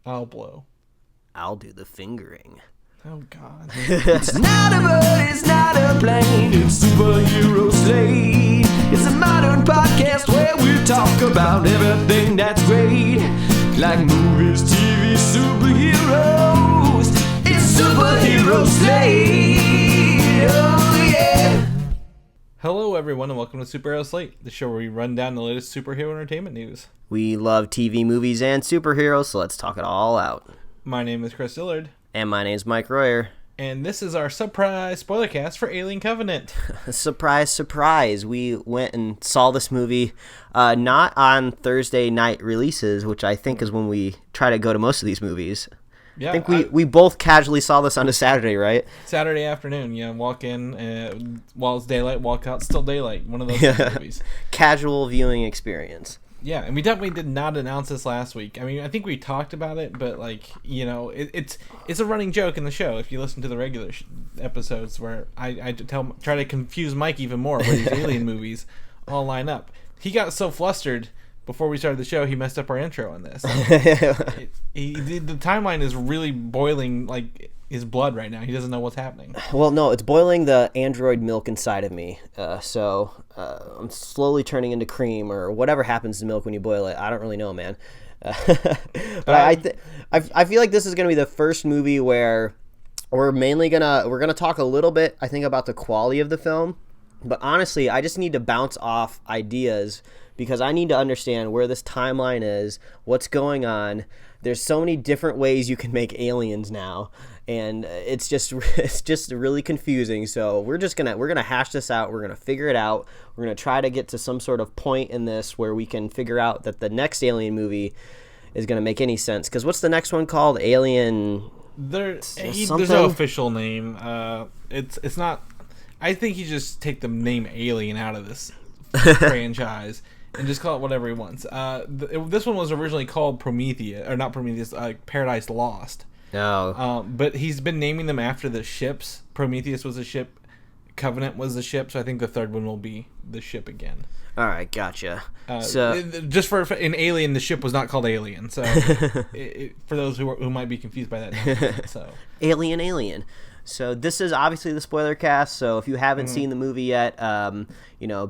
I'll blow. I'll do the fingering. Oh, God. It's not a bird, it's not a plane, it's Superhero Slate. It's a modern podcast where we talk about everything that's great, like movies, TV, superheroes. It's Superhero Slate. Oh, yeah. Hello, everyone, and welcome to Superhero Slate, the show where we run down the latest superhero entertainment news. We love TV, movies, and superheroes, so let's talk it all out. My name is Chris Dillard. And my name's Mike Royer. And this is our surprise spoilercast for Alien Covenant. Surprise, surprise. We went and saw this movie not on Thursday night releases, which I think is when we try to go to most of these movies. Yeah, I think we both casually saw this on a Saturday, right? Saturday afternoon, yeah. Walk in while it's daylight, walk out, still daylight. One of those movies. Casual viewing experience. Yeah, and we definitely did not announce this last week. I mean, I think we talked about it, but it's a running joke in the show. If you listen to the regular episodes, where I try to confuse Mike even more, where these alien movies all line up. He got so flustered before we started the show, he messed up our intro on this. The timeline is really boiling like his blood right now. He doesn't know what's happening. Well, no, it's boiling the android milk inside of me. So I'm slowly turning into cream or whatever happens to milk when you boil it. I don't really know, man. But I feel like this is gonna be the first movie where we're gonna talk a little bit, I think, about the quality of the film. But honestly, I just need to bounce off ideas because I need to understand where this timeline is, what's going on. There's so many different ways you can make aliens now, and it's just really confusing. So we're gonna hash this out. We're gonna figure it out. We're gonna try to get to some sort of point in this where we can figure out that the next alien movie is gonna make any sense. Because what's the next one called? Alien. There's no official name. It's not. I think you just take the name Alien out of this franchise and just call it whatever he wants. This one was originally called Prometheus, or not Prometheus, Paradise Lost. No. But he's been naming them after the ships. Prometheus was a ship. Covenant was the ship. So I think the third one will be the ship again. All right, gotcha. Just for in Alien, the ship was not called Alien. So for those who might be confused by that, so Alien. So this is obviously the spoiler cast. So if you haven't seen the movie yet,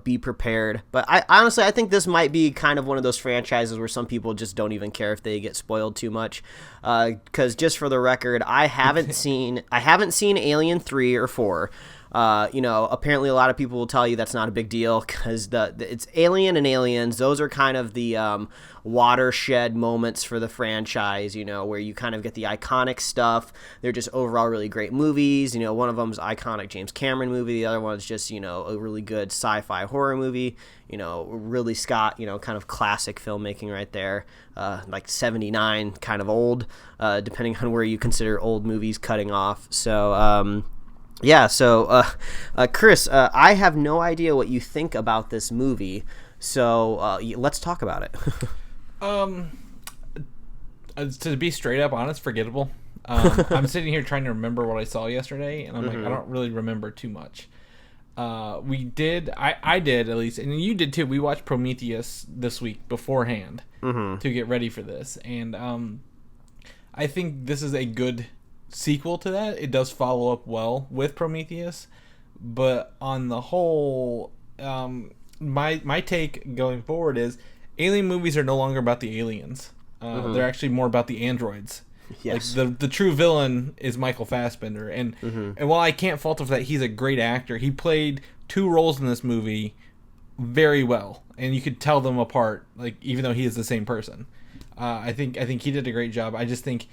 be prepared. But I think this might be kind of one of those franchises where some people just don't even care if they get spoiled too much. Because just for the record, I haven't seen Alien 3 or 4. Apparently a lot of people will tell you that's not a big deal because it's Alien and Aliens. Those are kind of the watershed moments for the franchise, where you kind of get the iconic stuff. They're just overall really great movies. One of them's iconic James Cameron movie. The other one's just, a really good sci-fi horror movie. Ridley Scott, kind of classic filmmaking right there. Like 79, kind of old, depending on where you consider old movies cutting off. So, Chris, I have no idea what you think about this movie, so let's talk about it. To be straight up honest, forgettable. I'm sitting here trying to remember what I saw yesterday, and I'm like, I don't really remember too much. I did at least, and you did too. We watched Prometheus this week beforehand to get ready for this, and I think this is a good sequel to that. It does follow up well with Prometheus, but on the whole, my take going forward is alien movies are no longer about the aliens. They're actually more about the androids. Yes. Like the true villain is Michael Fassbender, and while I can't fault him for that, he's a great actor. He played 2 roles in this movie very well, and you could tell them apart, like even though he is the same person. I think he did a great job. I just think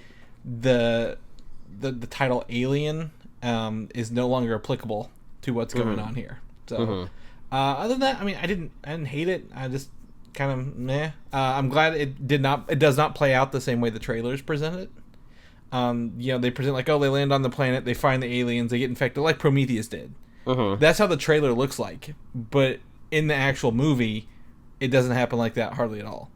the title Alien is no longer applicable to what's going on here. So other than that, I mean, I didn't hate it. I just kind of meh. I'm glad it does not play out the same way the trailers present it. They present like, oh, they land on the planet, they find the aliens, they get infected like Prometheus did. That's how the trailer looks like, but in the actual movie it doesn't happen like that hardly at all.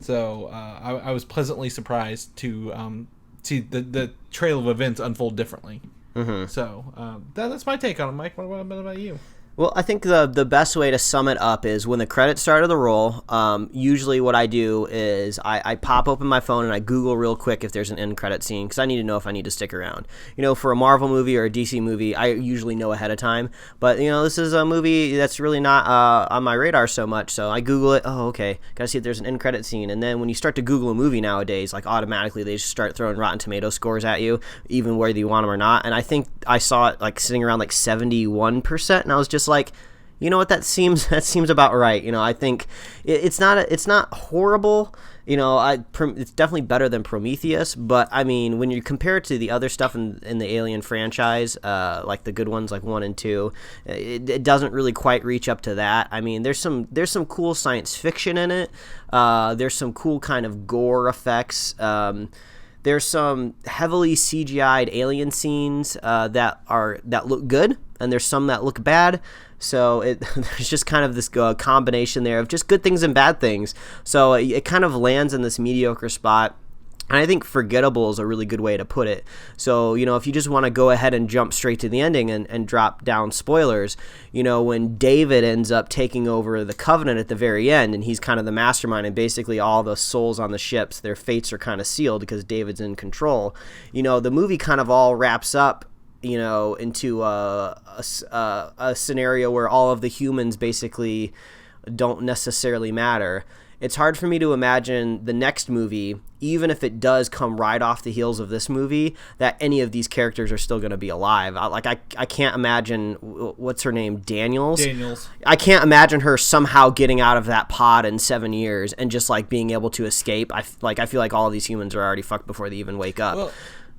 So I was pleasantly surprised to see the trail of events unfold differently. So that's my take on it, Mike. What about you? Well, I think the best way to sum it up is when the credits start to roll, usually what I do is I pop open my phone and I Google real quick if there's an end credit scene, because I need to know if I need to stick around. For a Marvel movie or a DC movie, I usually know ahead of time. But, this is a movie that's really not on my radar so much, so I Google it. Oh, okay, gotta see if there's an end credit scene. And then when you start to Google a movie nowadays, like automatically they just start throwing Rotten Tomato scores at you, even whether you want them or not. And I think I saw it like sitting around like 71%, and I was just like, you know what, that seems about right. I think it's not horrible. It's definitely better than Prometheus, but I mean, when you compare it to the other stuff in the Alien franchise, like the good ones like 1 and 2, it doesn't really quite reach up to that. I mean, there's some cool science fiction in it. There's some cool kind of gore effects. There's some heavily CGI'd alien scenes that look good, and there's some that look bad. So there's just kind of this combination there of just good things and bad things. So it kind of lands in this mediocre spot. And I think forgettable is a really good way to put it. So, if you just want to go ahead and jump straight to the ending and drop down spoilers, when David ends up taking over the Covenant at the very end, and he's kind of the mastermind, and basically all the souls on the ships, their fates are kind of sealed because David's in control. The movie kind of all wraps up into a scenario where all of the humans basically don't necessarily matter. It's hard for me to imagine the next movie, even if it does come right off the heels of this movie, that any of these characters are still going to be alive. I can't imagine, what's her name, Daniels? I can't imagine her somehow getting out of that pod in 7 years and just like being able to escape. I feel like all of these humans are already fucked before they even wake up.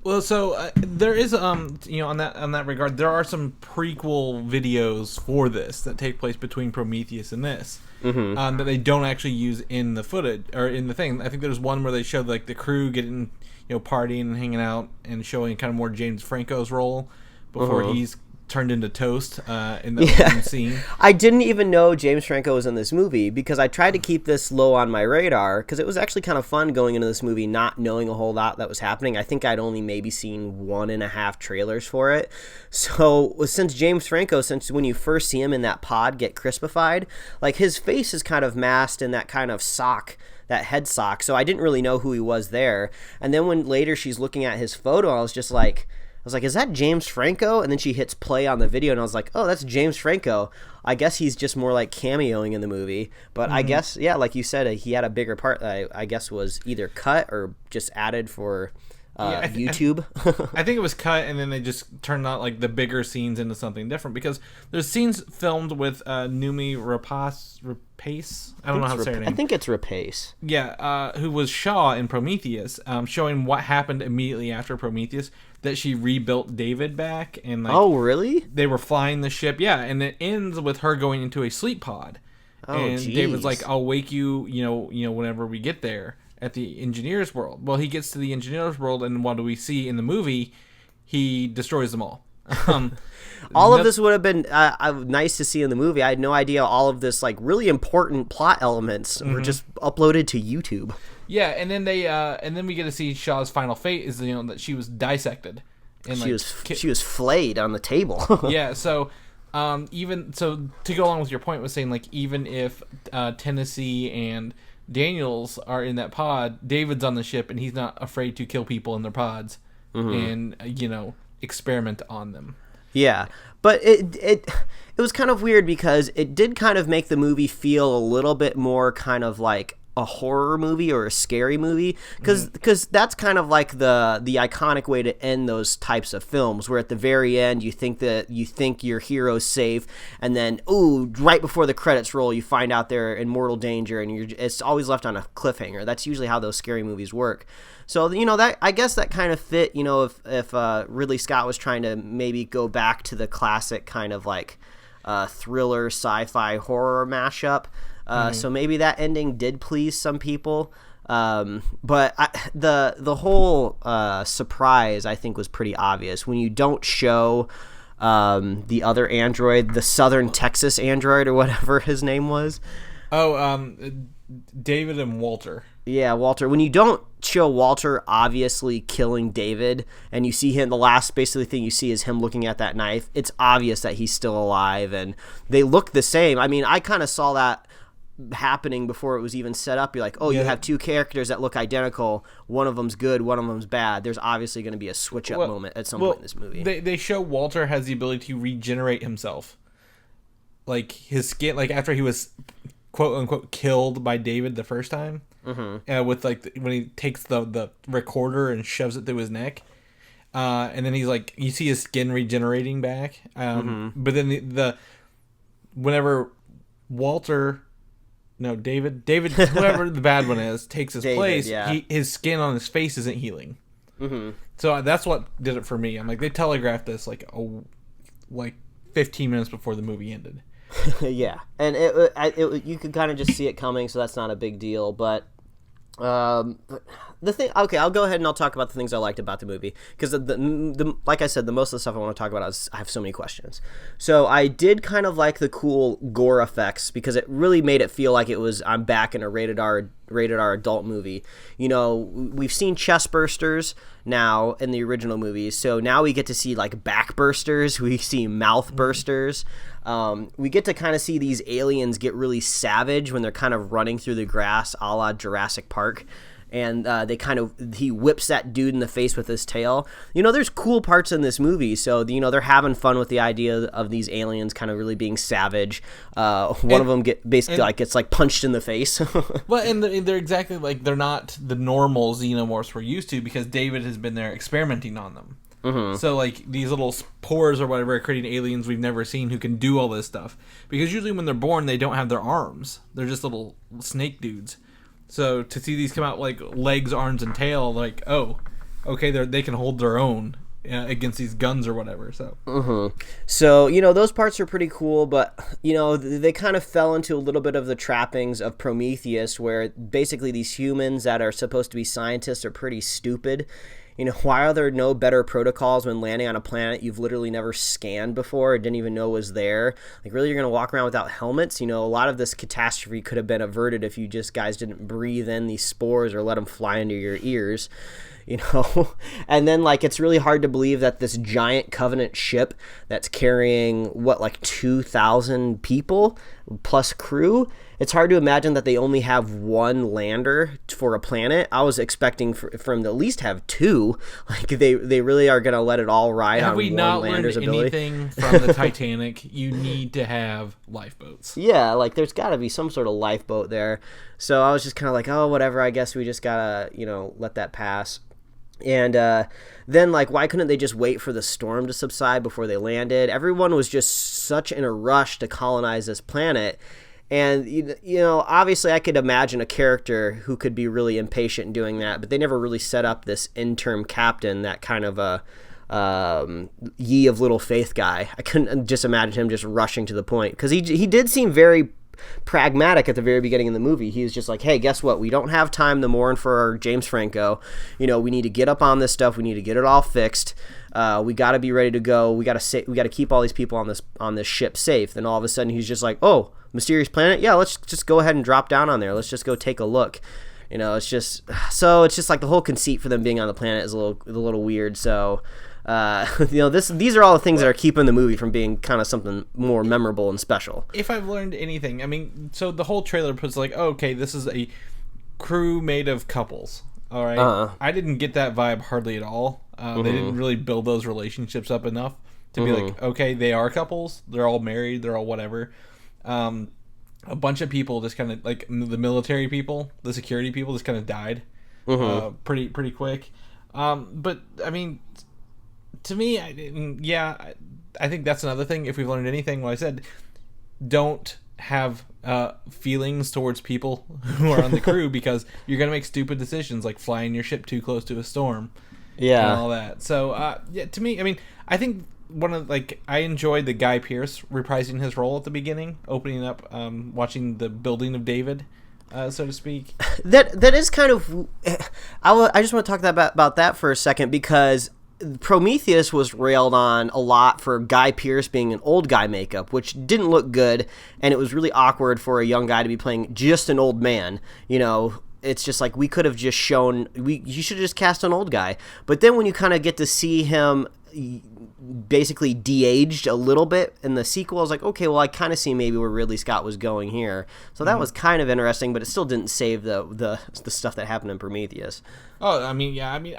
Well, so there is, on that regard, there are some prequel videos for this that take place between Prometheus and this, that they don't actually use in the footage or in the thing. I think there's one where they show like the crew getting, partying and hanging out and showing kind of more James Franco's role before he's turned into toast in the opening scene. I didn't even know James Franco was in this movie because I tried to keep this low on my radar because it was actually kind of fun going into this movie not knowing a whole lot that was happening. I think I'd only maybe seen 1.5 trailers for it. So since James Franco, since when you first see him in that pod get crispified, like his face is kind of masked in that kind of sock, that head sock, so I didn't really know who he was there. And then when later she's looking at his photo, I was like, is that James Franco? And then she hits play on the video, and I was like, oh, that's James Franco. I guess he's just more like cameoing in the movie. But I guess, yeah, like you said, he had a bigger part that I guess was either cut or just added for YouTube. I think it was cut, and then they just turned out like the bigger scenes into something different because there's scenes filmed with Noomi Rapace. I don't know how to say her name. I think it's Rapace. Yeah, who was Shaw in Prometheus, showing what happened immediately after Prometheus. That she rebuilt David back, and like, oh really? They were flying the ship, yeah, and it ends with her going into a sleep pod, and geez. David's like, "I'll wake you, whenever we get there at the engineer's world." Well, he gets to the engineer's world, and what do we see in the movie? He destroys them all. All of this would have been nice to see in the movie. I had no idea all of this like really important plot elements were just uploaded to YouTube. Yeah, and then then we get to see Shaw's final fate is that she was dissected, and she was flayed on the table. Yeah, so even so, to go along with your point, was saying like even if Tennessee and Daniels are in that pod, David's on the ship, and he's not afraid to kill people in their pods and experiment on them. Yeah, but it was kind of weird because it did kind of make the movie feel a little bit more kind of like a horror movie or a scary movie because that's kind of like the iconic way to end those types of films, where at the very end you think your hero's safe, and then right before the credits roll you find out they're in mortal danger, and it's always left on a cliffhanger. That's usually how those scary movies work. So that I guess that kind of fit, if Ridley Scott was trying to maybe go back to the classic kind of like thriller sci-fi horror mashup. So maybe that ending did please some people, but the whole surprise I think was pretty obvious when you don't show the other android, the Southern Texas android or whatever his name was. David and Walter. Yeah, Walter. When you don't show Walter obviously killing David, and you see him, the last basically thing you see is him looking at that knife, it's obvious that he's still alive, and they look the same. I mean, I kind of saw that happening before it was even set up. You're like, oh, you have two characters that look identical. One of them's good, one of them's bad. There's obviously going to be a switch-up moment at some point in this movie. They show Walter has the ability to regenerate himself. Like, his skin, like, after he was quote-unquote killed by David the first time, with, like, when he takes the recorder and shoves it through his neck, and then he's, like, you see his skin regenerating back, but then whenever David, whoever the bad one is, takes his place, his skin on his face isn't healing. So that's what did it for me. I'm like, they telegraphed this, like, 15 minutes before the movie ended. Yeah, and it you could kind of just see it coming, so that's not a big deal. But the thing, okay, I'll go ahead and I'll talk about the things I liked about the movie, because the like I said, the most of the stuff I want to talk about I have so many questions. So I did kind of like the cool gore effects, because it really made it feel like I'm back in a rated R adult movie. You know, we've seen chest bursters now in the original movies, so now we get to see like back bursters, we see mouth bursters. We get to kind of see these aliens get really savage when they're kind of running through the grass, a la Jurassic Park. And he whips that dude in the face with his tail. You know, there's cool parts in this movie. So, you know, they're having fun with the idea of these aliens kind of really being savage. One of them gets punched in the face. Well, and they're exactly like, they're not the normal xenomorphs we're used to, because David has been there experimenting on them. So, like, these little spores or whatever are creating aliens we've never seen who can do all this stuff. Because usually when they're born, they don't have their arms. They're just little snake dudes. So to see these come out like legs, arms, and tail, like, oh, okay, they can hold their own against these guns or whatever. So, So, you know, those parts are pretty cool, but, you know, they kind of fell into a little bit of the trappings of Prometheus, where basically these humans that are supposed to be scientists are pretty stupid. You know, why are there no better protocols when landing on a planet you've literally never scanned before or didn't even know was there? Like, really, you're going to walk around without helmets? You know, a lot of this catastrophe could have been averted if you guys didn't breathe in these spores or let them fly into your ears. You know, and then, like, it's really hard to believe that this giant Covenant ship that's carrying, 2,000 people plus crew, it's hard to imagine that they only have one lander for a planet. I was expecting for them to at least have two. Like, they really are going to let it all ride on one lander's ability. Have we not learned anything from the Titanic? You need to have lifeboats. Yeah, like, there's got to be some sort of lifeboat there. So I was just kind of like, oh, whatever, I guess we just got to, let that pass. And then, like, why couldn't they just wait for the storm to subside before they landed? Everyone was just such in a rush to colonize this planet. And, obviously I could imagine a character who could be really impatient in doing that, but they never really set up this interim captain, that kind of a ye of little faith guy. I couldn't just imagine him just rushing to the point, because he did seem very pragmatic at the very beginning of the movie. He was just like, hey, guess what? We don't have time to mourn for our James Franco. We need to get up on this stuff. We need to get it all fixed. We got to be ready to go. We got to keep all these people on this ship safe. Then all of a sudden he's just like, oh, mysterious planet? Yeah, let's just go ahead and drop down on there. Let's just go take a look. It's just like the whole conceit for them being on the planet is a little weird. So these are all the things that are keeping the movie from being kind of something more memorable and special. If I've learned anything, I mean, so the whole trailer puts like, oh, okay, this is a crew made of couples. All right, I didn't get that vibe hardly at all. They didn't really build those relationships up enough to be like, okay, they are couples. They're all married. They're all whatever. A bunch of people just kind of, like, the military people, the security people just kind of died pretty quick. But I mean, to me, I think that's another thing. If we've learned anything, like I said, don't have feelings towards people who are on the crew, because you're going to make stupid decisions like flying your ship too close to a storm. Yeah. And all that. So, to me, I mean, I think I enjoyed the Guy Pearce reprising his role at the beginning, opening up, watching the building of David, so to speak. That is kind of... I just want to talk about that for a second, because Prometheus was railed on a lot for Guy Pearce being an old guy makeup, which didn't look good, and it was really awkward for a young guy to be playing just an old man. It's just like we could have just shown you should have just cast an old guy. But then when you kind of get to see him basically de-aged a little bit in the sequel, I was like, okay, well, I kind of see maybe where Ridley Scott was going here. So that was kind of interesting, but it still didn't save the stuff that happened in Prometheus. Oh, I mean, yeah, I mean,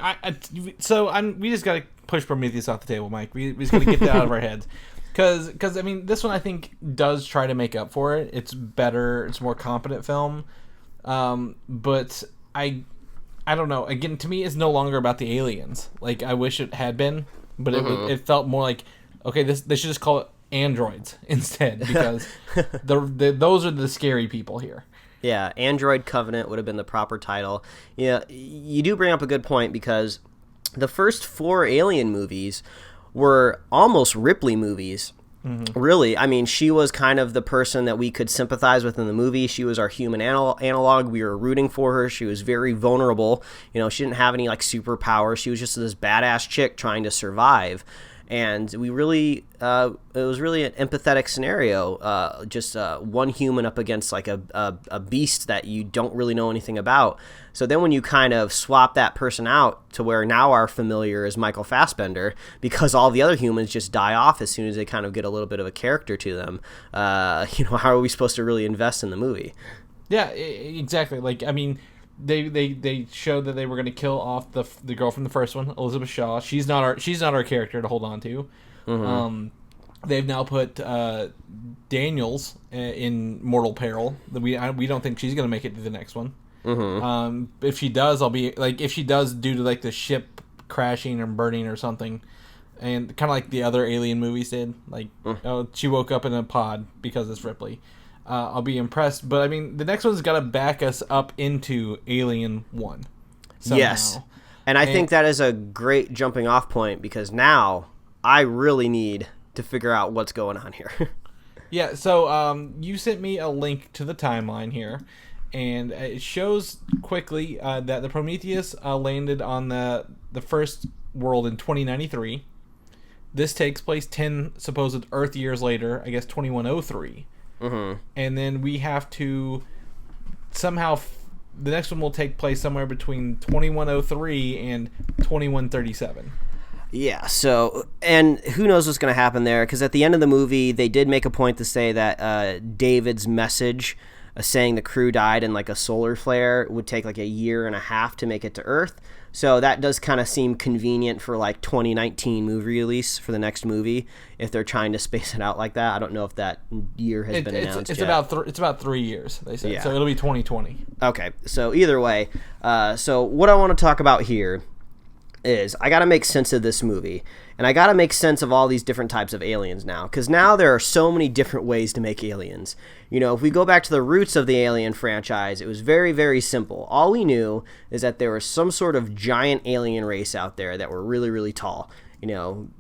we just got to push Prometheus off the table, Mike. We just got to get that out of our heads. Because I mean, this one I think does try to make up for it. It's better. It's a more competent film. But I don't know. Again, to me, it's no longer about the aliens. Like, I wish it had been. But it felt more like, okay, they should just call it androids instead, because those are the scary people here. Yeah, Android Covenant would have been the proper title. Yeah, you do bring up a good point, because the first 4 Alien movies were almost Ripley movies. Really, I mean, she was kind of the person that we could sympathize with in the movie. She was our human analog. We were rooting for her. She was very vulnerable. She didn't have any like superpowers. She was just this badass chick trying to survive. And we really, it was really an empathetic scenario. Just one human up against like a beast that you don't really know anything about. So then when you kind of swap that person out to where now our familiar is Michael Fassbender, because all the other humans just die off as soon as they kind of get a little bit of a character to them, how are we supposed to really invest in the movie? Yeah, exactly. Like, I mean, they showed that they were going to kill off the girl from the first one, Elizabeth Shaw. She's not our character to hold on to. They've now put Daniels in mortal peril. We don't think she's going to make it to the next one. If she does, if she does due to like the ship crashing or burning or something, and kind of like the other Alien movies did, like she woke up in a pod because it's Ripley. I'll be impressed. But I mean, the next one's got to back us up into Alien 1. Somehow. Yes. And I think that is a great jumping off point, because now I really need to figure out what's going on here. Yeah, so you sent me a link to the timeline here, and it shows quickly that the Prometheus landed on the first world in 2093. This takes place 10 supposed Earth years later, I guess 2103. And then we have to somehow the next one will take place somewhere between 2103 and 2137. Yeah, so, and who knows what's going to happen there, because at the end of the movie, they did make a point to say that David's message saying the crew died in like a solar flare would take like a year and a half to make it to Earth. So that does kind of seem convenient for like 2019 movie release for the next movie, if they're trying to space it out like that. I don't know if that year has been announced it's yet. It's about 3 years, they said. Yeah. So it'll be 2020. Okay, so either way, so what I want to talk about here is I got to make sense of this movie, and I got to make sense of all these different types of aliens now, because now there are so many different ways to make aliens. If we go back to the roots of the Alien franchise, it was very, very simple. All we knew is that there was some sort of giant alien race out there that were really, really tall.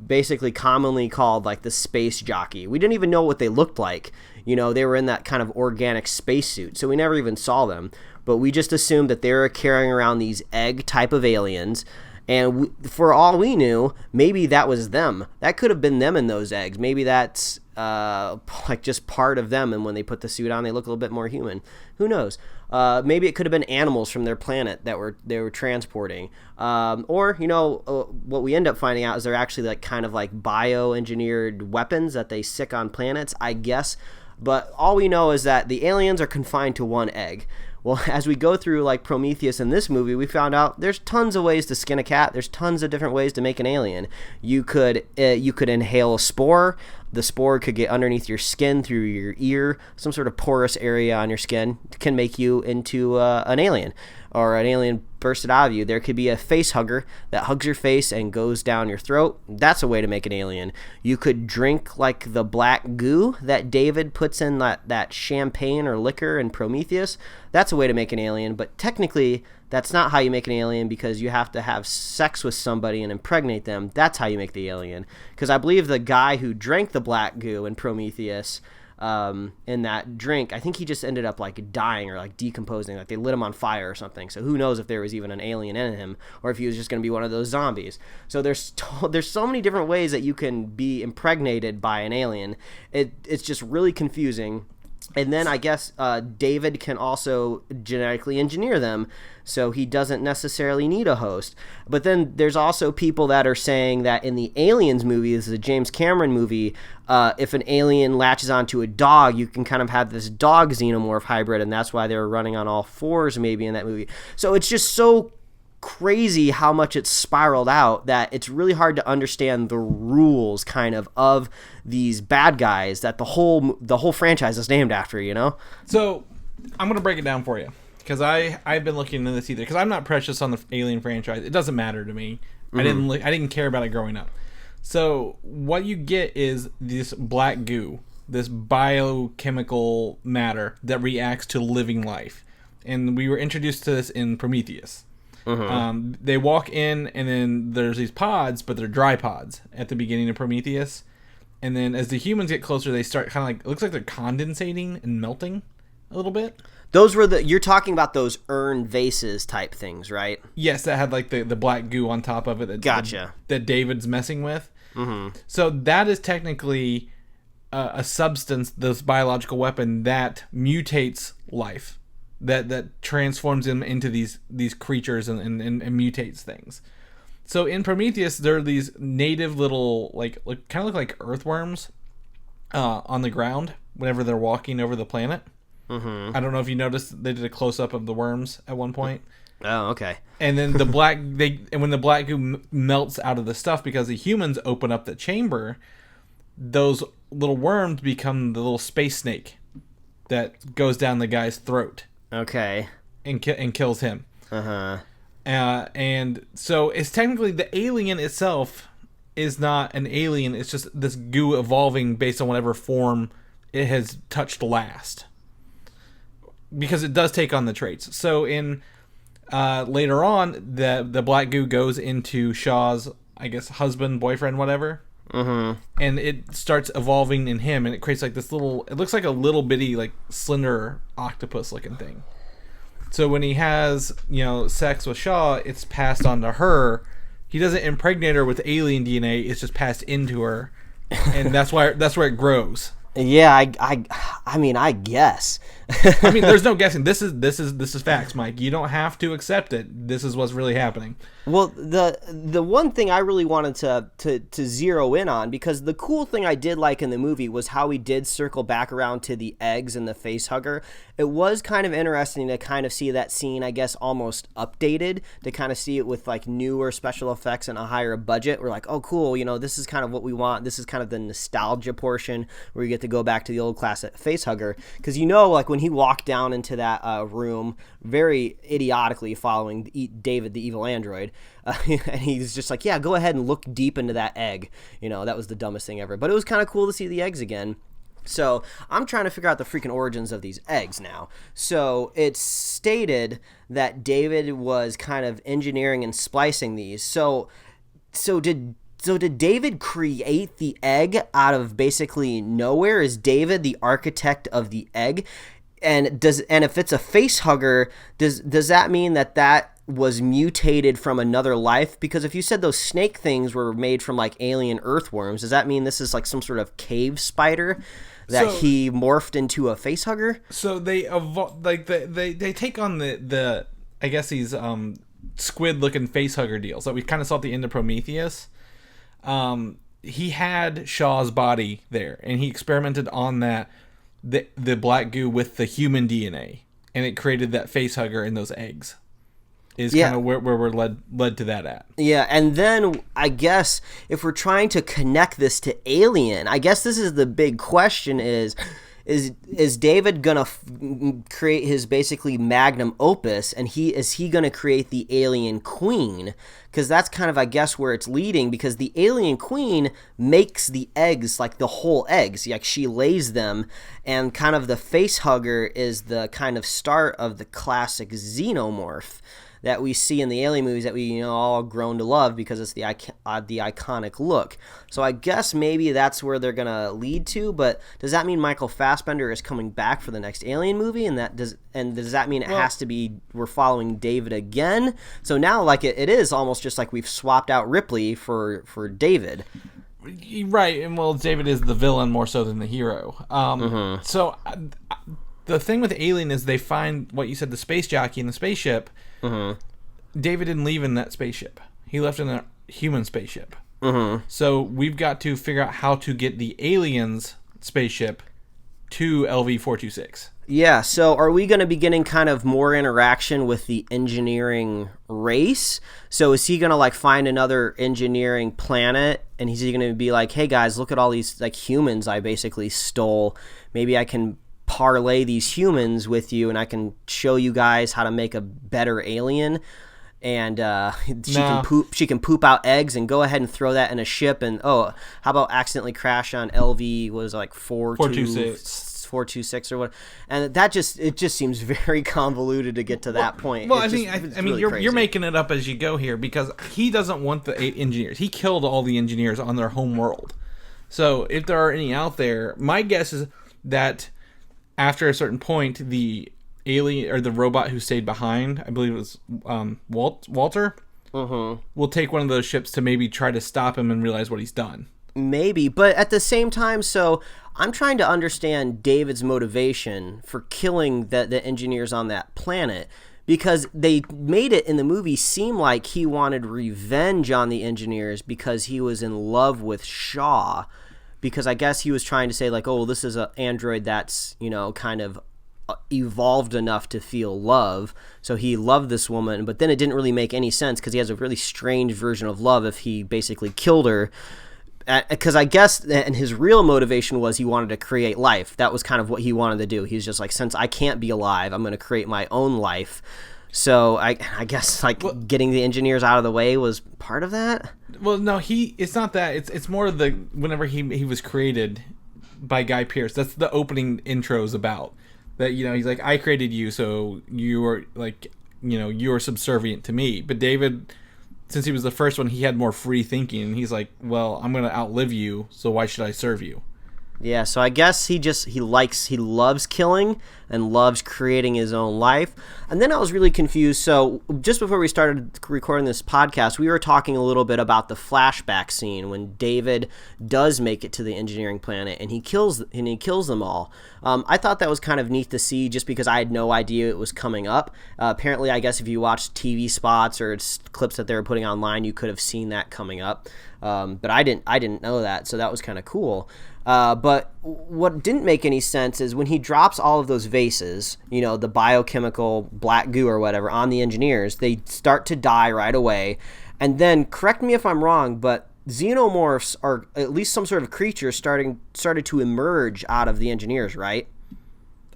Basically commonly called like the space jockey. We didn't even know what they looked like. They were in that kind of organic spacesuit, so we never even saw them. But we just assumed that they were carrying around these egg type of aliens. And for all we knew, maybe that was them. That could have been them in those eggs. Maybe that's like just part of them, and when they put the suit on, they look a little bit more human. Who knows? Maybe it could have been animals from their planet that they were transporting. Or what we end up finding out is they're actually like kind of like bioengineered weapons that they sick on planets, I guess. But all we know is that the aliens are confined to one egg. Well, as we go through like Prometheus in this movie, we found out there's tons of ways to skin a cat. There's tons of different ways to make an alien. You could inhale a spore. The spore could get underneath your skin through your ear. Some sort of porous area on your skin can make you into an alien, or an alien bursted out of you. There could be a face hugger that hugs your face and goes down your throat. That's a way to make an alien. You could drink like the black goo that David puts in that champagne or liquor in Prometheus. That's a way to make an alien, but technically that's not how you make an alien, because you have to have sex with somebody and impregnate them. That's how you make the alien. Because I believe the guy who drank the black goo in Prometheus in that drink. I think he just ended up like dying or like decomposing, like they lit him on fire or something. So who knows if there was even an alien in him or if he was just going to be one of those zombies. So there's so many different ways that you can be impregnated by an alien. It's just really confusing. And then I guess David can also genetically engineer them, so he doesn't necessarily need a host. But then there's also people that are saying that in the Aliens movie, this is a James Cameron movie, if an alien latches onto a dog, you can kind of have this dog xenomorph hybrid, and that's why they were running on all fours maybe in that movie. So it's just so crazy how much it's spiraled out that it's really hard to understand the rules kind of these bad guys that the whole franchise is named after, you know? So I'm going to break it down for you because I've been looking into this either because I'm not precious on the Alien franchise. It doesn't matter to me. Mm-hmm. I didn't care about it growing up. So what you get is this black goo, this biochemical matter that reacts to living life. And we were introduced to this in Prometheus. Mm-hmm. They walk in, and then there's these pods, but they're dry pods at the beginning of Prometheus. And then as the humans get closer, they start kind of like, it looks like they're condensating and melting a little bit. Those were you're talking about those urn vases type things, right? Yes, that had like the black goo on top of it. Gotcha. That David's messing with. Mm-hmm. So that is technically a substance, this biological weapon that mutates life. That transforms them into these creatures and mutates things. So in Prometheus, there are these native little like kind of look like earthworms on the ground whenever they're walking over the planet. Mm-hmm. I don't know if you noticed they did a close up of the worms at one point. Oh, okay. And then when the black goo melts out of the stuff because the humans open up the chamber, those little worms become the little space snake that goes down the guy's throat. Okay. And kills him. Uh-huh. And so it's technically the alien itself is not an alien. It's just this goo evolving based on whatever form it has touched last. Because it does take on the traits. So in later on, the black goo goes into Shaw's, I guess, husband, boyfriend, whatever. Mm-hmm. And it starts evolving in him, and it creates like this little, it looks like a little bitty, like slender octopus looking thing. So when he has, sex with Shaw, it's passed on to her. He doesn't impregnate her with alien DNA, it's just passed into her. And that's where it grows. Yeah, I mean, I guess. I mean, there's no guessing. This is facts, Mike. You don't have to accept it. This is what's really happening. Well, the one thing I really wanted to zero in on, because the cool thing I did like in the movie was how we did circle back around to the eggs and the face hugger. It was kind of interesting to kind of see that scene, I guess, almost updated, to kind of see it with like newer special effects and a higher budget. We're like, oh, cool, this is kind of what we want. This is kind of the nostalgia portion where you get to go back to the old classic face hugger. Because like when he walked down into that room, very idiotically following David, the evil android, and he's just like, yeah, go ahead and look deep into that egg. That was the dumbest thing ever. But it was kind of cool to see the eggs again. So I'm trying to figure out the freaking origins of these eggs now. So it's stated that David was kind of engineering and splicing these. So did David create the egg out of basically nowhere? Is David the architect of the egg? And if it's a face hugger, does that mean that was mutated from another life? Because if you said those snake things were made from like alien earthworms, does that mean this is like some sort of cave spider that he morphed into a face hugger? So they they take on the I guess these squid looking face hugger deals that we kind of saw at the end of Prometheus. He had Shaw's body there, and he experimented on the black goo with the human DNA, and it created that face hugger and those eggs. Is kind of where we're led to that at. Yeah, and then I guess if we're trying to connect this to Alien, I guess this is the big question: is David gonna create his basically magnum opus, and is he gonna create the Alien Queen? Because that's kind of, I guess, where it's leading, because the Alien Queen makes the eggs, like the whole eggs, like she lays them, and kind of the face hugger is the kind of start of the classic xenomorph that we see in the Alien movies that we all grown to love because it's the iconic look. So I guess maybe that's where they're gonna lead to. But does that mean Michael Fassbender is coming back for the next Alien movie? And does that mean it has to be we're following David again? So now like it is almost just like we've swapped out Ripley for David. Right, and well, David is the villain more so than the hero. So the thing with Alien is they find what you said, the space jockey in the spaceship. David didn't leave in that spaceship. He left in a human spaceship. So we've got to figure out how to get the aliens' spaceship to LV-426. Yeah, so are we going to be getting kind of more interaction with the engineering race? So is he going to like find another engineering planet and he's going to be like, hey guys, look at all these like humans I basically stole. Maybe I can parlay these humans with you and I can show you guys how to make a better alien. And she can poop out eggs and go ahead and throw that in a ship and how about accidentally crash on LV was like 426 or what, and it just seems very convoluted to get to that point. Well, I mean, you're making it up as you go here because he doesn't want the engineers. He killed all the engineers on their home world. So if there are any out there, my guess is that after a certain point, the alien or the robot who stayed behind, I believe it was Walter, will take one of those ships to maybe try to stop him and realize what he's done. Maybe, but at the same time, so I'm trying to understand David's motivation for killing the engineers on that planet, because they made it in the movie seem like he wanted revenge on the engineers because he was in love with Shaw, because I guess he was trying to say like, oh, this is an android that's, kind of evolved enough to feel love, so he loved this woman, but then it didn't really make any sense because he has a really strange version of love if he basically killed her. Because I guess and his real motivation was he wanted to create life. That was kind of what he wanted to do. He's just like, since I can't be alive, I'm going to create my own life. So I guess getting the engineers out of the way was part of that. Well, no, it's not that. It's more of the whenever he was created by Guy Pearce. That's the opening intro's about. That he's like, I created you, so you are like you are subservient to me. But David, since he was the first one, he had more free thinking, and he's like, well, I'm going to outlive you, so why should I serve you? Yeah, so I guess he loves killing and loves creating his own life. And then I was really confused. So just before we started recording this podcast, we were talking a little bit about the flashback scene when David does make it to the engineering planet and he kills them all. I thought that was kind of neat to see just because I had no idea it was coming up. Apparently, I guess if you watched TV spots or clips that they were putting online, you could have seen that coming up. But I didn't know that, so that was kind of cool. But what didn't make any sense is when he drops all of those vases, the biochemical black goo or whatever, on the engineers, they start to die right away. And then, correct me if I'm wrong, but xenomorphs, or at least some sort of creature, started to emerge out of the engineers, right?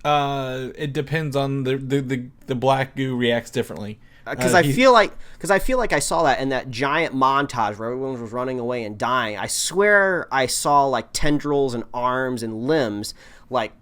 It depends on the black goo reacts differently. Because I feel like I saw that in that giant montage where everyone was running away and dying. I swear I saw like tendrils and arms and limbs like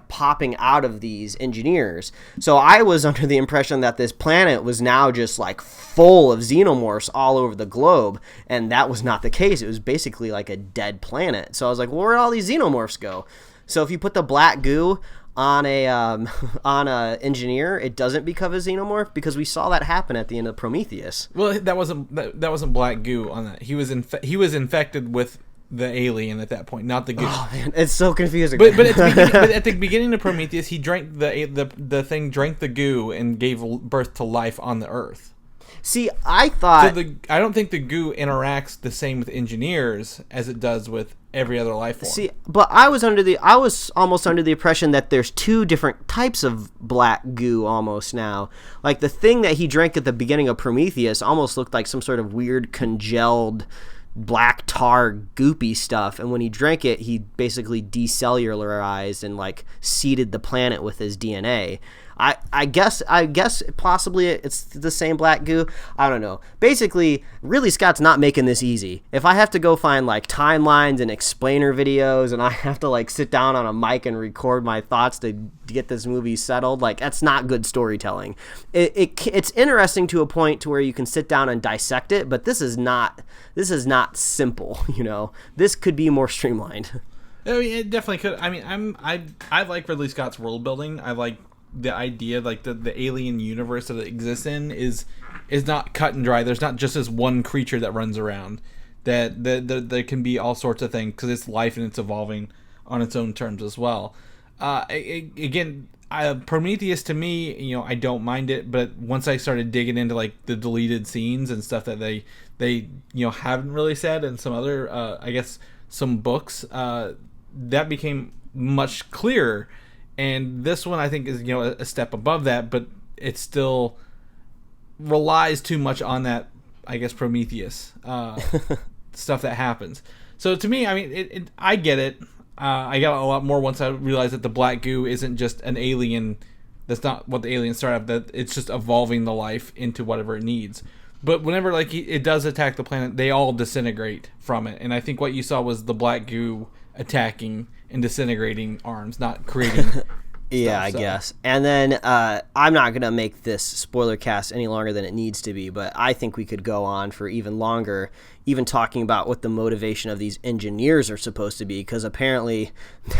popping out of these engineers. So I was under the impression that this planet was now just like full of xenomorphs all over the globe, and that was not the case. It was basically like a dead planet. So I was like, well, where'd all these xenomorphs go? So if you put the black goo on a engineer, it doesn't become a xenomorph, because we saw that happen at the end of Prometheus. Well, that wasn't black goo on that. He was infected with the alien at that point, not the goo. Oh man, it's so confusing. But at the beginning of Prometheus, he drank the thing drank the goo and gave birth to life on the Earth. See, I thought I don't think the goo interacts the same with engineers as it does with every other life form. See, but I was almost under the impression that there's two different types of black goo almost now. Like the thing that he drank at the beginning of Prometheus almost looked like some sort of weird congealed black tar goopy stuff, and when he drank it, he basically decellularized and like seeded the planet with his DNA. I guess possibly it's the same black goo. I don't know. Basically, Ridley Scott's not making this easy. If I have to go find like timelines and explainer videos, and I have to like sit down on a mic and record my thoughts to get this movie settled, like that's not good storytelling. It's interesting to a point to where you can sit down and dissect it, but this is not simple. This could be more streamlined. I mean, it definitely could. I mean, I like Ridley Scott's world building. I like the idea, like the alien universe that it exists in is not cut and dry. There's not just this one creature that runs around. That there can be all sorts of things because it's life and it's evolving on its own terms as well. Again, Prometheus to me, I don't mind it, but once I started digging into like the deleted scenes and stuff that they haven't really said, and some other I guess some books, that became much clearer. And this one I think is a step above that, but it still relies too much on that, I guess, Prometheus stuff that happens. So to me, I mean, I get it. I got a lot more once I realized that the black goo isn't just an alien. That's not what the aliens start out. That it's just evolving the life into whatever it needs. But whenever it does attack the planet, they all disintegrate from it. And I think what you saw was the black goo attacking and disintegrating arms, not creating. Yeah, I guess. And then I'm not going to make this spoiler cast any longer than it needs to be, but I think we could go on for even longer, even talking about what the motivation of these engineers are supposed to be, because apparently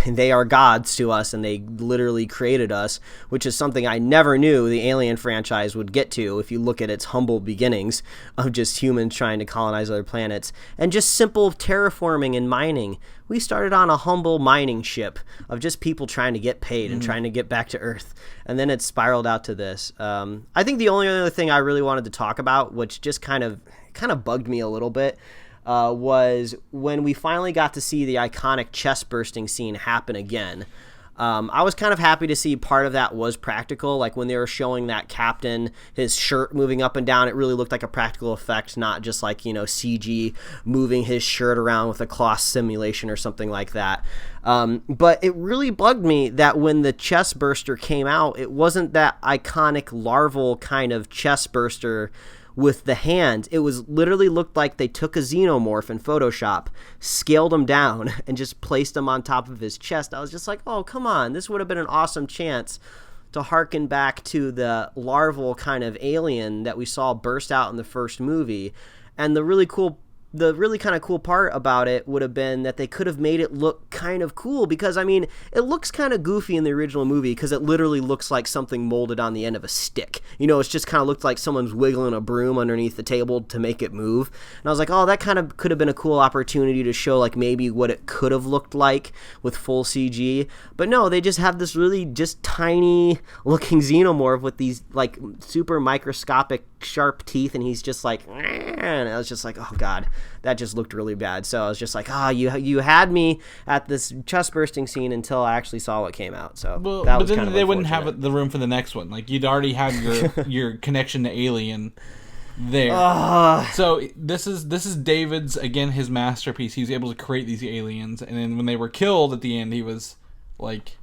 they are gods to us and they literally created us, which is something I never knew the Alien franchise would get to if you look at its humble beginnings of just humans trying to colonize other planets and just simple terraforming and mining. We started on a humble mining ship of just people trying to get paid and trying to get back to Earth. And then it spiraled out to this. I think the only other thing I really wanted to talk about, which just kind of bugged me a little bit, was when we finally got to see the iconic chest bursting scene happen again. I was kind of happy to see part of that was practical. Like when they were showing that captain, his shirt moving up and down, it really looked like a practical effect, not just like, CG moving his shirt around with a cloth simulation or something like that. But it really bugged me that when the chest burster came out, it wasn't that iconic larval kind of chest burster with the hands. It was literally looked like they took a xenomorph in Photoshop, scaled him down, and just placed him on top of his chest. I was just like, oh, come on. This would have been an awesome chance to harken back to the larval kind of alien that we saw burst out in the first movie. And the really kind of cool part about it would have been that they could have made it look kind of cool, because I mean, it looks kind of goofy in the original movie because it literally looks like something molded on the end of a stick. It's just kind of looked like someone's wiggling a broom underneath the table to make it move. And I was like, oh, that kind of could have been a cool opportunity to show like maybe what it could have looked like with full CG. But no, they just have this really just tiny looking xenomorph with these like super microscopic sharp teeth, and he's just like, and I was just like, oh god, that just looked really bad. So I was just like, you had me at this chest bursting scene until I actually saw what came out. So that was then kind of they wouldn't have the room for the next one. Like you'd already have your connection to Alien there. So this is David's, again, his masterpiece. He was able to create these aliens, and then when they were killed at the end, he was like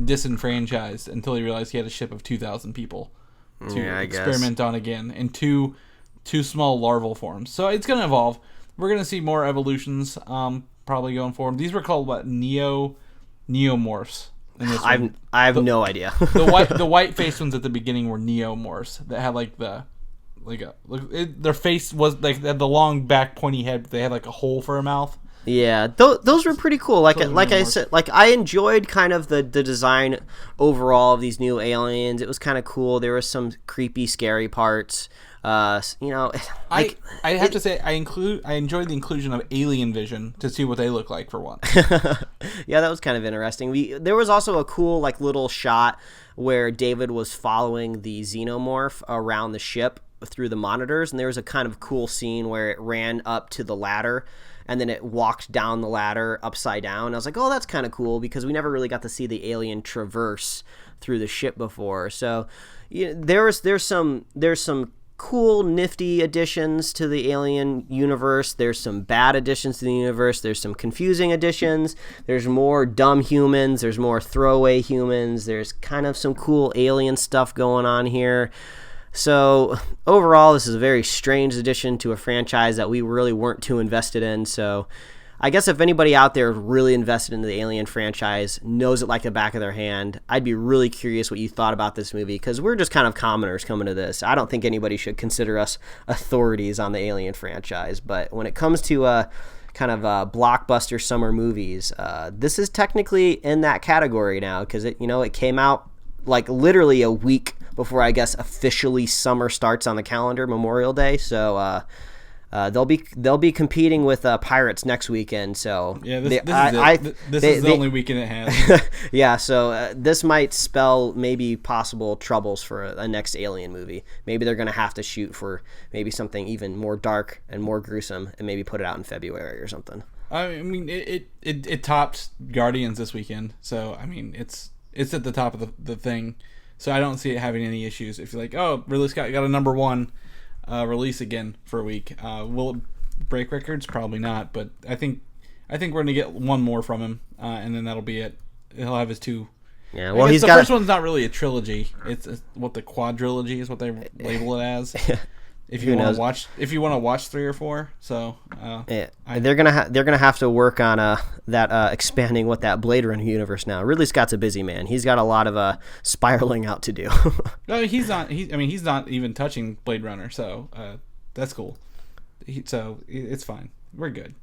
disenfranchised until he realized he had a ship of 2,000 people to experiment on again in two small larval forms. So it's going to evolve. We're going to see more evolutions probably going forward. These were called what? Neomorphs. In this I have no idea. the white faced ones at the beginning were neomorphs that had their face was like they had the long back pointy head, but they had like a hole for a mouth. Yeah, those were pretty cool. Like I said, like I enjoyed kind of the design overall of these new aliens. It was kind of cool. There were some creepy, scary parts. I have to say I enjoyed the inclusion of alien vision to see what they look like for one. Yeah, that was kind of interesting. There was also a cool like little shot where David was following the xenomorph around the ship through the monitors, and there was a kind of cool scene where it ran up to the ladder and then it walked down the ladder upside down. I was like, oh, that's kind of cool, because we never really got to see the alien traverse through the ship before. So there's some cool, nifty additions to the Alien universe. There's some bad additions to the universe. There's some confusing additions. There's more dumb humans. There's more throwaway humans. There's kind of some cool alien stuff going on here. So overall, this is a very strange addition to a franchise that we really weren't too invested in. So I guess if anybody out there really invested in the Alien franchise, knows it like the back of their hand, I'd be really curious what you thought about this movie, because we're just kind of commoners coming to this. I don't think anybody should consider us authorities on the Alien franchise, but when it comes to kind of blockbuster summer movies, this is technically in that category now, because it came out like literally a week before, I guess, officially summer starts on the calendar, Memorial Day. So they'll be competing with Pirates next weekend. So yeah, this is the only weekend it has. Yeah, so this might spell maybe possible troubles for a next Alien movie. Maybe they're going to have to shoot for maybe something even more dark and more gruesome, and maybe put it out in February or something. I mean, it topped Guardians this weekend, so I mean, it's at the top of the thing. So I don't see it having any issues. If you're like, oh, Ridley Scott got a number one release again for a week, will it break records? Probably not. But I think we're gonna get one more from him, and then that'll be it. He'll have his two. Yeah, well, the first one's not really a trilogy. It's what the quadrilogy is what they label it as. If you want to watch 3 or 4, so yeah, they're gonna have to work on that expanding what that Blade Runner universe now. Ridley Scott's a busy man. He's got a lot of spiraling out to do. No, he's not. He's not even touching Blade Runner, so that's cool. So it's fine. We're good.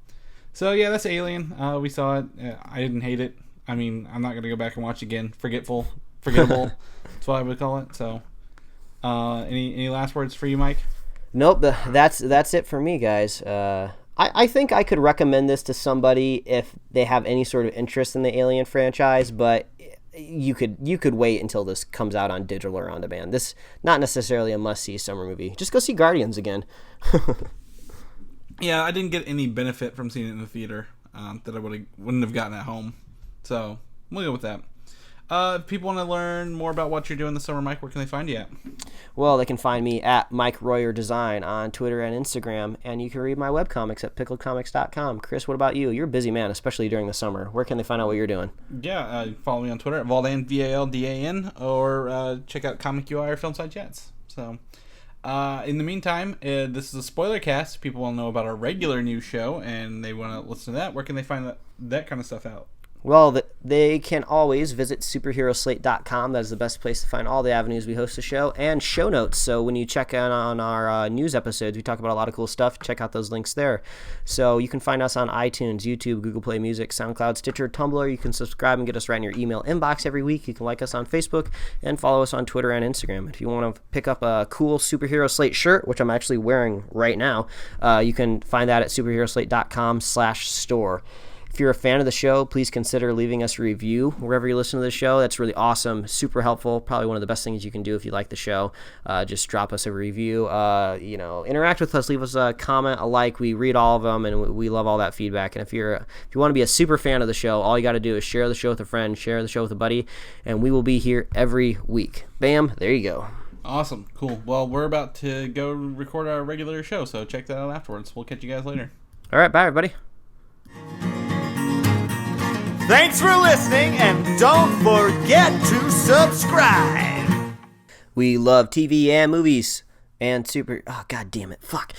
So yeah, that's Alien. We saw it. I didn't hate it. I mean, I'm not gonna go back and watch again. Forgettable. That's what I would call it. So, any last words for you, Mike? Nope, that's it for me, guys. I think I could recommend this to somebody if they have any sort of interest in the Alien franchise, but you could wait until this comes out on digital or on demand. This not necessarily a must-see summer movie. Just go see Guardians again. Yeah, I didn't get any benefit from seeing it in the theater that I wouldn't have gotten at home. So we'll go with that. If people want to learn more about what you're doing this summer, Mike, where can they find you at? Well, they can find me at Mike Royer Design on Twitter and Instagram, and you can read my webcomics at pickledcomics.com. Chris, what about you? You're a busy man, especially during the summer. Where can they find out what you're doing? Yeah, follow me on Twitter at Valdan, VALDAN, or check out Comic UI or Filmside Chats. So, in the meantime, this is a spoiler cast. People want to know about our regular news show, and they want to listen to that. Where can they find that kind of stuff out? Well, they can always visit superheroslate.com. That is the best place to find all the avenues we host the show and show notes. So when you check in on our news episodes, we talk about a lot of cool stuff. Check out those links there. So you can find us on iTunes, YouTube, Google Play Music, SoundCloud, Stitcher, Tumblr. You can subscribe and get us right in your email inbox every week. You can like us on Facebook and follow us on Twitter and Instagram. If you want to pick up a cool Superhero Slate shirt, which I'm actually wearing right now, you can find that at superheroslate.com/store. If you're a fan of the show, please consider leaving us a review wherever you listen to the show. That's really awesome, super helpful, probably one of the best things you can do if you like the show. Just drop us a review, interact with us, leave us a comment, a like. We read all of them, and we love all that feedback. And if you want to be a super fan of the show, all you got to do is share the show with a friend, share the show with a buddy, and we will be here every week. Bam, there you go. Awesome, cool. Well, we're about to go record our regular show, so check that out afterwards. We'll catch you guys later. All right, bye, everybody. Thanks for listening, and don't forget to subscribe. We love TV and movies and super... Oh, God damn it. Fuck.